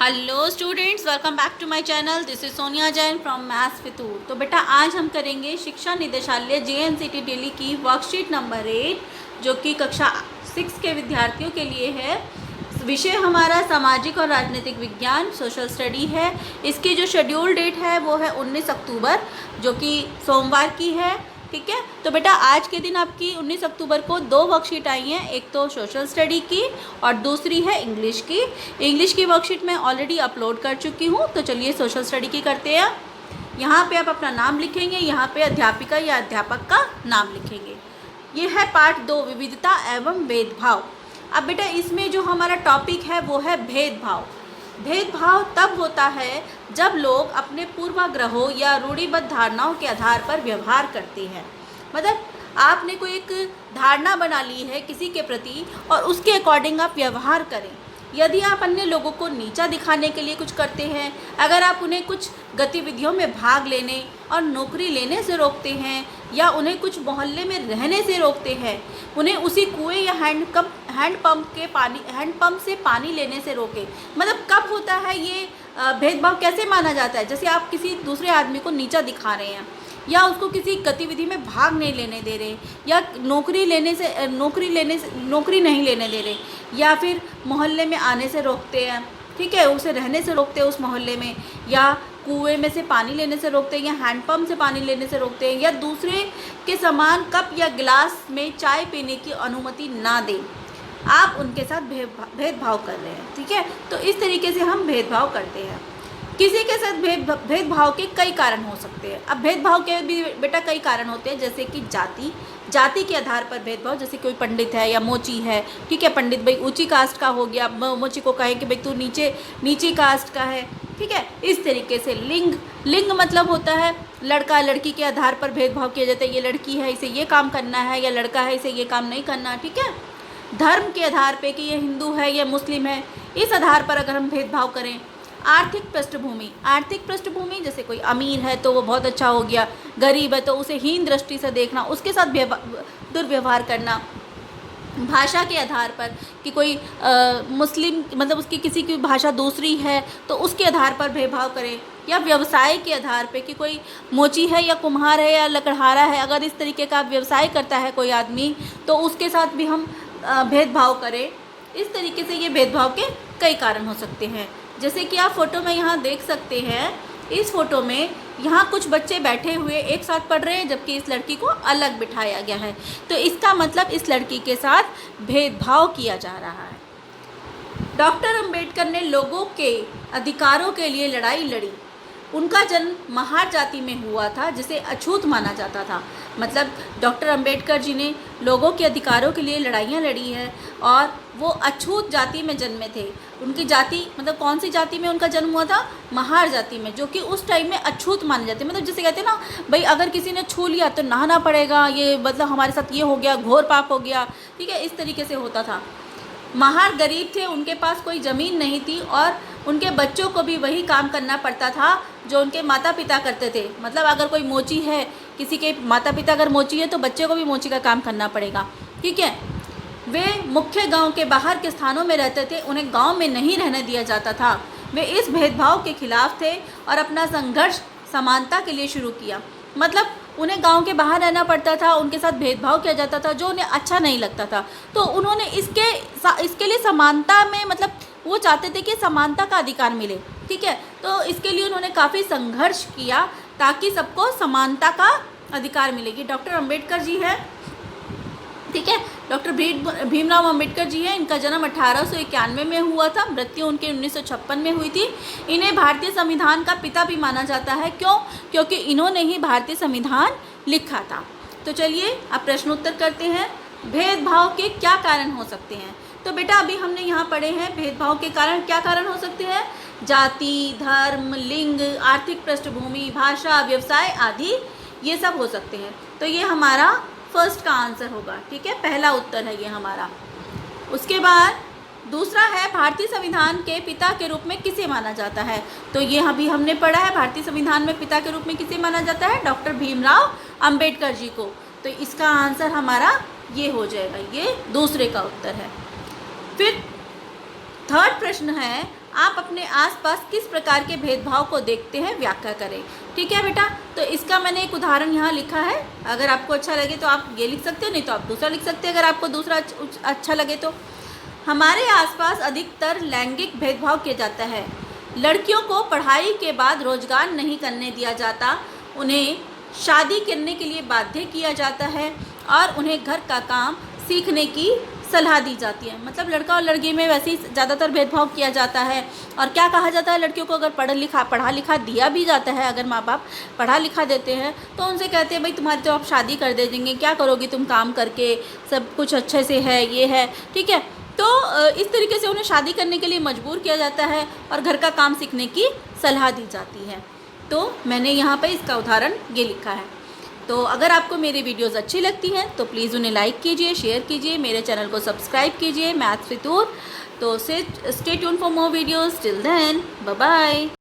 Hello students, welcome back to my channel. This is Sonia Jain from Maths Fitoor. तो बेटा आज हम करेंगे शिक्षा निदेशालय JNCT दिल्ली की वर्कशीट नंबर 8 जो कि कक्षा 6 के विद्यार्थियों के लिए है। विषय हमारा सामाजिक और राजनीतिक विज्ञान सोशल स्टडी है। इसकी जो शेड्यूल डेट है वो है 19 अक्टूबर जो कि सोमवार की है। ठीक है, तो बेटा आज के दिन आपकी 19 अक्टूबर को दो वर्कशीट आई हैं, एक तो सोशल स्टडी की और दूसरी है इंग्लिश की। इंग्लिश की वर्कशीट मैं ऑलरेडी अपलोड कर चुकी हूँ, तो चलिए सोशल स्टडी की करते हैं। यहाँ पे आप अपना नाम लिखेंगे, यहाँ पे अध्यापिका या अध्यापक का नाम लिखेंगे। ये है पार्ट 2 विविधता एवं भेदभाव। अब बेटा इसमें जो हमारा टॉपिक है वो है भेदभाव। भेदभाव तब होता है जब लोग अपने पूर्वाग्रहों या रूढ़िबद्ध धारणाओं के आधार पर व्यवहार करते हैं। मतलब आपने कोई एक धारणा बना ली है किसी के प्रति और उसके अकॉर्डिंग आप व्यवहार करें। यदि आप अन्य लोगों को नीचा दिखाने के लिए कुछ करते हैं, अगर आप उन्हें कुछ गतिविधियों में भाग लेने और नौकरी लेने से रोकते हैं या उन्हें कुछ मोहल्ले में रहने से रोकते हैं, उन्हें उसी कुएं या हैंडपंप से पानी लेने से रोके, मतलब कब होता है ये भेदभाव कैसे माना जाता है? जैसे आप किसी दूसरे आदमी को नीचा दिखा रहे हैं या उसको किसी गतिविधि में भाग नहीं लेने दे रहे या नौकरी नहीं लेने दे रहे या फिर मोहल्ले में आने से रोकते हैं, ठीक है, उसे रहने से रोकते हैं उस मोहल्ले में, या कुएं में से पानी लेने से रोकते हैं या हैंडपम्प से पानी लेने से रोकते हैं, या दूसरे के समान कप या गिलास में चाय पीने की अनुमति ना दें, आप उनके साथ भेदभाव कर रहे हैं। ठीक है, तो इस तरीके से हम भेदभाव करते हैं। किसी के साथ भेदभाव के कई कारण हो सकते हैं। अब भेदभाव के भी बेटा कई कारण होते हैं, जैसे कि जाति के आधार पर भेदभाव, जैसे कोई पंडित है या मोची है, ठीक है, पंडित भाई ऊंची कास्ट का हो गया, मोची को कहे कि भाई तू नीची कास्ट का है, ठीक है। इस तरीके से लिंग मतलब होता है लड़का लड़की के आधार पर भेदभाव किया जाता है, ये लड़की है इसे ये काम करना है या लड़का है इसे ये काम नहीं करना, ठीक है। धर्म के आधार पे कि ये हिंदू है या मुस्लिम है, इस आधार पर अगर हम भेदभाव करें। आर्थिक पृष्ठभूमि, जैसे कोई अमीर है तो वो बहुत अच्छा हो गया, गरीब है तो उसे हीन दृष्टि से देखना, उसके साथ दुर्व्यवहार करना। भाषा के आधार पर कि कोई मुस्लिम मतलब उसकी किसी की भाषा दूसरी है तो उसके आधार पर भेदभाव करें, या व्यवसाय के आधार पे कि कोई मोची है या कुम्हार है या लकड़हारा है, अगर इस तरीके का व्यवसाय करता है कोई आदमी तो उसके साथ भी हम भेदभाव करें। इस तरीके से ये भेदभाव के कई कारण हो सकते हैं। जैसे कि आप फोटो में यहाँ देख सकते हैं, इस फोटो में यहाँ कुछ बच्चे बैठे हुए एक साथ पढ़ रहे हैं जबकि इस लड़की को अलग बिठाया गया है, तो इसका मतलब इस लड़की के साथ भेदभाव किया जा रहा है। डॉक्टर अंबेडकर ने लोगों के अधिकारों के लिए लड़ाई लड़ी। उनका जन्म महार जाति में हुआ था जिसे अछूत माना जाता था। मतलब डॉक्टर अंबेडकर जी ने लोगों के अधिकारों के लिए लड़ाइयाँ लड़ी है और वो अछूत जाति में जन्मे थे। उनकी जाति मतलब कौन सी जाति में उनका जन्म हुआ था? महार जाति में, जो कि उस टाइम में अछूत माने जाते। मतलब जैसे कहते हैं ना भाई अगर किसी ने छू लिया तो नहाना पड़ेगा, ये मतलब हमारे साथ ये हो गया, घोर पाप हो गया, ठीक है, इस तरीके से होता था। महार गरीब थे, उनके पास कोई ज़मीन नहीं थी और उनके बच्चों को भी वही काम करना पड़ता था जो उनके माता पिता करते थे। मतलब अगर कोई मोची है, किसी के माता पिता अगर मोची है तो बच्चे को भी मोची का काम करना पड़ेगा, ठीक है। वे मुख्य गांव के बाहर के स्थानों में रहते थे, उन्हें गांव में नहीं रहने दिया जाता था। वे इस भेदभाव के खिलाफ थे और अपना संघर्ष समानता के लिए शुरू किया। मतलब उन्हें गांव के बाहर रहना पड़ता था, उनके साथ भेदभाव किया जाता था जो उन्हें अच्छा नहीं लगता था, तो उन्होंने इसके लिए समानता में मतलब वो चाहते थे कि समानता का अधिकार मिले, ठीक है। तो इसके लिए उन्होंने काफ़ी संघर्ष किया ताकि सबको समानता का अधिकार मिलेगी। डॉक्टर अंबेडकर जी है, ठीक है, डॉक्टर भीमराव अंबेडकर जी हैं। इनका जन्म 1891 में हुआ था, मृत्यु उनकी 1956 में हुई थी। इन्हें भारतीय संविधान का पिता भी माना जाता है। क्यों? क्योंकि इन्होंने ही भारतीय संविधान लिखा था। तो चलिए अब प्रश्नोत्तर करते हैं। भेदभाव के क्या कारण हो सकते हैं? तो बेटा अभी हमने यहाँ पढ़े हैं भेदभाव के कारण क्या कारण हो सकते हैं। जाति, धर्म, लिंग, आर्थिक पृष्ठभूमि, भाषा, व्यवसाय आदि ये सब हो सकते हैं। तो ये हमारा फर्स्ट का आंसर होगा, ठीक है, पहला उत्तर है ये हमारा। उसके बाद दूसरा है भारतीय संविधान के पिता के रूप में किसे माना जाता है? तो ये अभी हमने पढ़ा है, भारतीय संविधान में पिता के रूप में किसे माना जाता है? डॉक्टर भीमराव अंबेडकर जी को। तो इसका आंसर हमारा ये हो जाएगा, ये दूसरे का उत्तर है। फिर थर्ड प्रश्न है, आप अपने आसपास किस प्रकार के भेदभाव को देखते हैं, व्याख्या करें। ठीक है बेटा, तो इसका मैंने एक उदाहरण यहाँ लिखा है। अगर आपको अच्छा लगे तो आप ये लिख सकते हो, नहीं तो आप दूसरा लिख सकते हैं अगर आपको दूसरा अच्छा लगे तो। हमारे आसपास अधिकतर लैंगिक भेदभाव किया जाता है। लड़कियों को पढ़ाई के बाद रोजगार नहीं करने दिया जाता, उन्हें शादी करने के लिए बाध्य किया जाता है और उन्हें घर का काम सीखने की सलाह दी जाती है। मतलब लड़का और लड़की में वैसे ही ज़्यादातर भेदभाव किया जाता है। और क्या कहा जाता है, लड़कियों को अगर पढ़ा लिखा दिया भी जाता है, अगर माँ बाप पढ़ा लिखा देते हैं तो उनसे कहते हैं भाई तुम्हारी तो आप शादी कर दे देंगे, क्या करोगी तुम काम करके, सब कुछ अच्छे से है, ये है। ठीक है, तो इस तरीके से उन्हें शादी करने के लिए मजबूर किया जाता है और घर का काम सीखने की सलाह दी जाती है। तो मैंने यहाँ पर इसका उदाहरण ये लिखा है। तो अगर आपको मेरी वीडियोस अच्छी लगती हैं तो प्लीज़ उन्हें लाइक कीजिए, शेयर कीजिए, मेरे चैनल को सब्सक्राइब कीजिए मैथ्स विद तो stay tuned for more videos. Till then bye bye.